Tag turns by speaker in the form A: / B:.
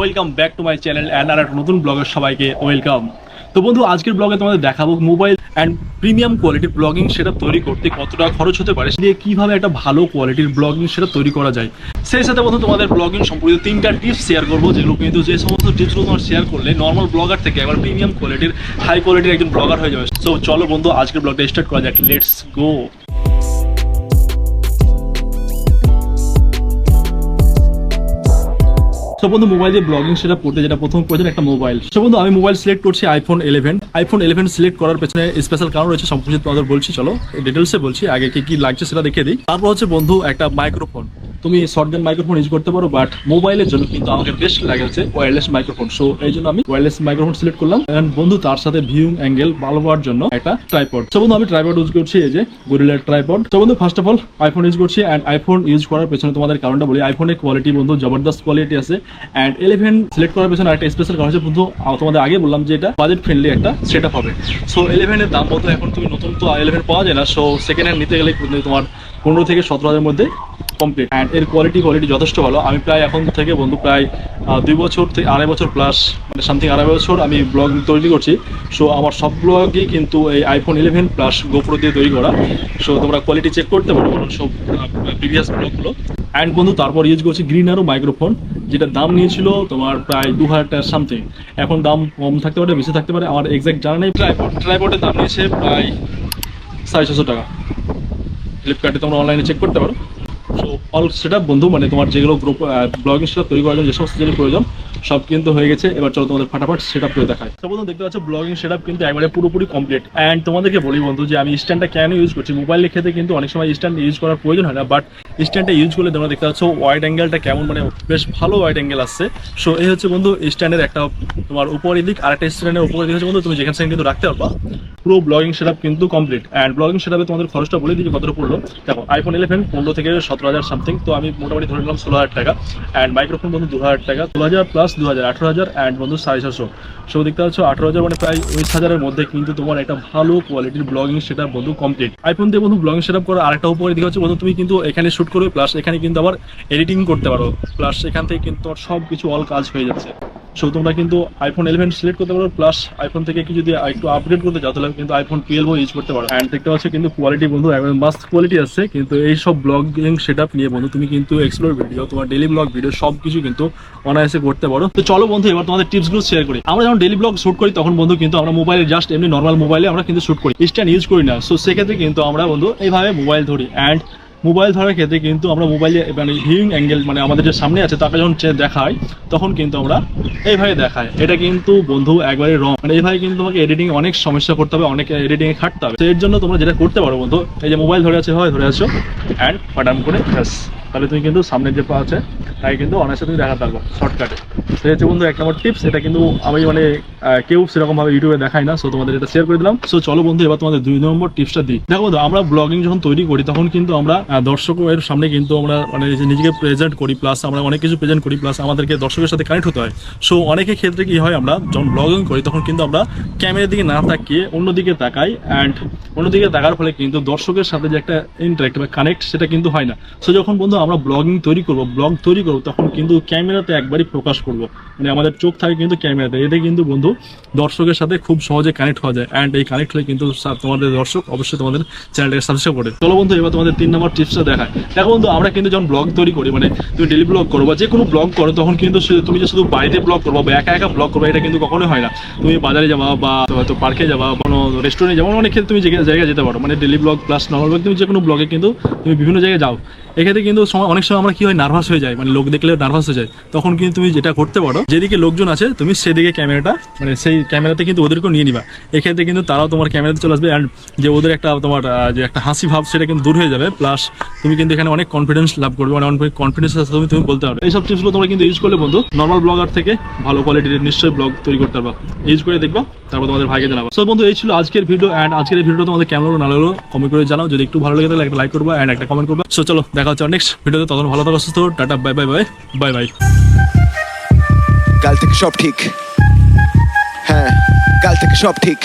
A: Welcome back to my channel and আর একটা নতুন ব্লগের সবাইকে ওয়েলকাম। তো বন্ধু, আজকের ব্লগে তোমাদের দেখাবো মোবাইল অ্যান্ড প্রিমিয়াম কোয়ালিটির ব্লগিং সেটা তৈরি করতে কতটা খরচ হতে পারে, দিয়ে কীভাবে একটা ভালো কোয়ালিটির ব্লগিং সেটা তৈরি করা যায়। সেই সাথে বন্ধু তোমাদের ব্লগিং সম্পর্কিত 3টা টিপস শেয়ার করবো, যেগুলো কিন্তু যে সমস্ত টিপসগুলো তোমার শেয়ার করলে নর্মাল ব্লগার থেকে একবার প্রিমিয়াম কোয়ালিটির হাই কোয়ালিটির একজন ব্লগার হয়ে যাবে। সো চলো বন্ধু, আজকের ব্লগটা স্টার্ট করা যাক। Let's go. সো বন্ধু, মোবাইল দিয়ে ব্লগিং সেটা করতে যেটা প্রথম প্রয়োজন একটা মোবাইল। সো বন্ধু, আমি মোবাইল সিলেক্ট করছি আইফোন 11। আইফোন 11 সিলেক্ট করার পেছনে স্পেশাল কারণ রয়েছে, সম্পূর্ণ তোমাদের বলছি। চলো ডিটেলসে বলছি, আগে কি লাগছে সেটা দেখে দিই। তারপর হচ্ছে বন্ধু একটা মাইক্রোফোন। তুমি শর্টগান মাইক্রোফোন ইউজ করতে পারো, বাট মোবাইলের জন্য কিন্তু আমাকে বেস্ট লাগে হচ্ছে ওয়্যারলেস মাইক্রোফোন। সো এই জন্য আমি ওয়্যারলেস মাইক্রোফোন সিলেক্ট করলাম। এন্ড বন্ধু তার সাথে ভিউইং অ্যাঙ্গেল ভালো হওয়ার জন্য একটা ট্রাইপড। সো বন্ধু, আমি ট্রাইপড ইউজ করছি, এই যে গরিলার ট্রাইপড। তো বন্ধু first of all iPhone use করছি। অ্যান্ড আইফোন ইউজ করার পেছনে তোমাদের কারণটা বলি, আইফোনের কোয়ালিটি বন্ধু জবরদস্ত কোয়ালিটি আছে। অ্যান্ড 11 সিলেক্ট করার পেছনে একটা স্পেশাল কারণ হচ্ছে বন্ধু, তোমাদের আগে বললাম যে এটা বাজেট ফ্রেন্ডলি একটা সেটআপ হবে। সো 11 এর দাম বলতে এখন তুমি নতুন তো 11 পাওয়া যায় না। সো সেকেন্ড হ্যান্ড নিতে গেলে তোমার 15 থেকে 17 মধ্যে কমপ্লিট। অ্যান্ড এর কোয়ালিটি যথেষ্ট ভালো। আমি প্রায় এখন থেকে বন্ধু প্রায় 2 বছর থেকে 2.5 বছর প্লাস, মানে সামথিং 2.5 বছর আমি ব্লগ তৈরি করছি। সো আমার সব ব্লগই কিন্তু এই আইফোন 11 প্লাস গোপ্রো দিয়ে তৈরি করা। সো তোমরা কোয়ালিটি চেক করতে পারো সব প্রিভিয়াস ব্লগগুলো। অ্যান্ড বন্ধু তারপর ইউজ করছি গ্রিন আরো মাইক্রোফোন, যেটা দাম নিয়েছিল তোমার প্রায় 2000 টাকা সামথিং। এখন দাম কম থাকতে পারে, বেশি থাকতে পারে, আমার এক্সাক্ট জানা নেই। ট্রাইপডের দাম নিয়েছে প্রায় 650 টাকা। ফ্লিপকার্টে তোমরা অনলাইনে চেক করতে পারো। সো অল সেটআপ বন্ধু, মানে তোমার যেগুলো গ্রুপ ব্লগিং সেটআপ তৈরি করার জন্য যে সমস্ত জিনিস প্রয়োজন সব কিন্তু হয়ে গেছে। এবার চলো তোমাদের ফাটাফাট সেটআপ করে দেখায়। তো বন্ধু দেখতে পাচ্ছ ব্লগিং সেটআপ কিন্তু একবারে পুরোপুরি কমপ্লিট। অ্যান্ড তোমাদেরকে বলি বন্ধু যে আমি স্ট্যান্ডটা কেন ইউজ করছি। মোবাইলের ক্ষেত্রে কিন্তু অনেক সময় স্ট্যান্ড ইউজ করার প্রয়োজন হয় না, বাট স্ট্যান্ডটা ইউজ করলে তোমরা দেখতে পাচ্ছ ওয়াইড অ্যাঙ্গেলটা কেমন, মানে বেশ ভালো ওয়াইড অ্যাঙ্গেল আসছে। সো এই হচ্ছে বন্ধু স্ট্যান্ডের একটা তোমার উপরের দিক, আর একটা স্ট্যান্ডের উপরের দিক হচ্ছে বন্ধু তুমি যেখানে সেখানে কিন্তু রাখতে পারবা। পুরো ব্লগিং সেটআপ কিন্তু কমপ্লিট। অ্যান্ড ব্লগিং সেটআপে তোমাদের খরচটা বলে দিচ্ছি কতটা পড়লো। দেখো আইফোন 11 15 থেকে 17,000 সামথিং, তো আমি মোটামুটি ধরে নিলাম 16,000 টাকা। অ্যান্ড মাইক্রোফোন বন্ধু 2,000 টাকা, 16,000 প্লাস 2,000 18,000। অ্যান্ড বন্ধু 450। সো দেখতে পাচ্ছ 18,000 মানে প্রায় 19,000-এর মধ্যে কিন্তু তোমার একটা ভালো কোয়ালিটির ব্লগিং সেটআপ বন্ধু কমপ্লিট। আইফোন দিয়ে বন্ধু ব্লগিং সেটআপ করার আরেকটা উপরে দিকে হচ্ছে বন্ধু তুমি কিন্তু এখানে শুট করবে, প্লাস এখানে কিন্তু আবার এডিটিং করতে পারো, প্লাস এখান থেকে কিন্তু তোমার সব কিছু অল কাজ হয়ে যাচ্ছে। সো তোমরা কিন্তু আইফোন 11 সিলেক্ট করতে পারো, প্লাস আইফোন থেকে কি যদি একটু আপডেট করতে চাও তাহলে কিন্তু আইফোন 12 ইউজ করতে পারো। অ্যান্ড দেখতে পাচ্ছ কিন্তু কোয়ালিটি বন্ধু একদম মাস্ট কোয়ালিটি আছে। কিন্তু এই সব ব্লগিং সেটআপ নিয়ে বন্ধু তুমি কিন্তু এক্সপ্লোর ভিডিও, তোমার ডেইলি ব্লগ ভিডিও সব কিছু কিন্তু অনায়াসে করতে পারো। তো চলো বন্ধু এবার তোমাদের টিপসগুলো শেয়ার করি। আমরা যখন ডেইলি ব্লগ শুট করি তখন বন্ধু কিন্তু আমরা মোবাইলে জাস্ট এমনি নর্মাল মোবাইলে আমরা কিন্তু শুট করি, স্ট্যান্ড ইউজ করি না। সো সেক্ষেত্রে কিন্তু আমরা বন্ধু এইভাবে মোবাইল ধরি। অ্যান্ড মোবাইল ধরার ক্ষেত্রে কিন্তু আমরা মোবাইলে মানে ভিউইং অ্যাঙ্গেল, মানে আমাদের যে সামনে আছে তাকে যখন দেখাই তখন কিন্তু আমরা এইভাবে দেখাই। এটা কিন্তু বন্ধু একবারে রং, মানে এইভাবে কিন্তু তোমাকে এডিটিং অনেক সমস্যা করতে হবে, অনেক এডিটিংয়ে খাটতে হবে। তো এর জন্য তোমরা যেটা করতে পারো বন্ধু, এই যে মোবাইল ধরে আছে হয় ধরে আছো অ্যান্ড বাটাম করে ব্যাস, তাহলে তুমি কিন্তু সামনের যে পা আছে তাই কিন্তু অনায়াসে তুমি দেখাতে পারবো শর্টকাটে। সেই হচ্ছে বন্ধু 1 নম্বর টিপস। এটা কিন্তু আমি মানে কেউ সেরকমভাবে ইউটিউবে দেখাই না, সো তোমাদের এটা শেয়ার করে দিলাম। সো চলো বন্ধু এবার তোমাদের 2 নম্বর টিপসটা দিই। দেখো বন্ধু, আমরা ব্লগিং যখন তৈরি করি তখন কিন্তু আমরা দর্শকের সামনে কিন্তু আমরা মানে নিজেকে প্রেজেন্ট করি, প্লাস আমরা অনেক কিছু প্রেজেন্ট করি, প্লাস আমাদেরকে দর্শকের সাথে কানেক্ট হতে হয়। সো অনেকের ক্ষেত্রে কি হয়, আমরা যখন ব্লগিং করি তখন কিন্তু আমরা ক্যামেরার দিকে না তাকিয়ে অন্যদিকে তাকাই। অ্যান্ড অন্যদিকে তাকার ফলে কিন্তু দর্শকের সাথে যে একটা ইন্টারেক্ট বা কানেক্ট সেটা কিন্তু হয় না। সো যখন বন্ধু আমরা ব্লগ তৈরি করবো তখন কিন্তু ক্যামেরাতে একবারই ফোকাস করবো, মানে আমাদের চোখ থাকে কিন্তু ক্যামেরাতে। এতে কিন্তু বন্ধু দর্শকের সাথে খুব সহজে কানেক্ট হওয়া যায়। অ্যান্ড এই কানেক্ট হলে কিন্তু তোমাদের দর্শক অবশ্যই তোমাদের চ্যানেলটাকে সাবস্ক্রাইব করে। চলো বন্ধু এবার তোমাদের 3 নম্বর টিপসটা দেখায়। দেখো বন্ধু, আমরা কিন্তু যখন ব্লগ তৈরি করি, মানে তুমি ডেলি ব্লগ করো বা যে কোনো ব্লগ করো, তখন কিন্তু তুমি যে শুধু বাড়িতে ব্লগ করবো বা একা একা ব্লগ করবো এটা কিন্তু কখনোই হয় না। তুমি বাজারে যাবা বা হয়তো পার্কে যাবা, কোনো রেস্টুরেন্টে যাবো, অনেক ক্ষেত্রে তুমি যে জায়গায় যেতে পারো, মানে daily blog plus normal blog তুমি যে কোনো ব্লগে কিন্তু তুমি বিভিন্ন জায়গায় যাও। এক্ষেত্রে কিন্তু অনেক সময় আমরা কি হয় নার্ভাস হয়ে যাই, মানে লোক দেখলে নার্ভাস হয়ে যায়। তখন কিন্তু তুমি যেটা করতে পারো, যেদিকে লোকজন আছে তুমি সেদিকে ক্যামেরাটা, মানে সেই ক্যামেরাতে কিন্তু ওদেরকেও নিয়ে নিবা। এক্ষেত্রে কিন্তু তারাও তোমার ক্যামেরাতে চলে আসবে। অ্যান্ড যে ওদের একটা তোমার যে একটা হাসি ভাব সেটা কিন্তু দূর হয়ে যাবে, প্লাস তুমি কিন্তু এখানে অনেক কনফিডেন্স লাভ করবে, মানে অনেক কনফিডেন্সের সাথে তুমি বলতে পারবে। এইসব টিপসগুলো তোমরা কিন্তু ইউজ করলে বন্ধু নর্মাল ব্লগার থেকে ভালো কোয়ালিটির নিশ্চয়ই ব্লগ তৈরি করতে পারবা। ইউজ করে দেখবা, তারপর তোমাদের ভাইকে জানাবো। সো বন্ধু এই ছিল আজকের ভিডিও। অ্যান্ড আজকের এই ভিডিওটা তোমাদের কেমন হলো না লাগলো কমেন্ট করে জানাও। যদি একটু ভালো লাগে তাহলে একটা লাইক করবা অ্যান্ড একটা কমেন্ট করবা। সো চলো দেখা হচ্ছে নেক্সট ভিডিওতে, তখন ভালো থাকো, সুস্থ, tata, bye bye bye bye bye.
B: কাল থেকে সব ঠিক, হ্যাঁ কাল থেকে সব ঠিক।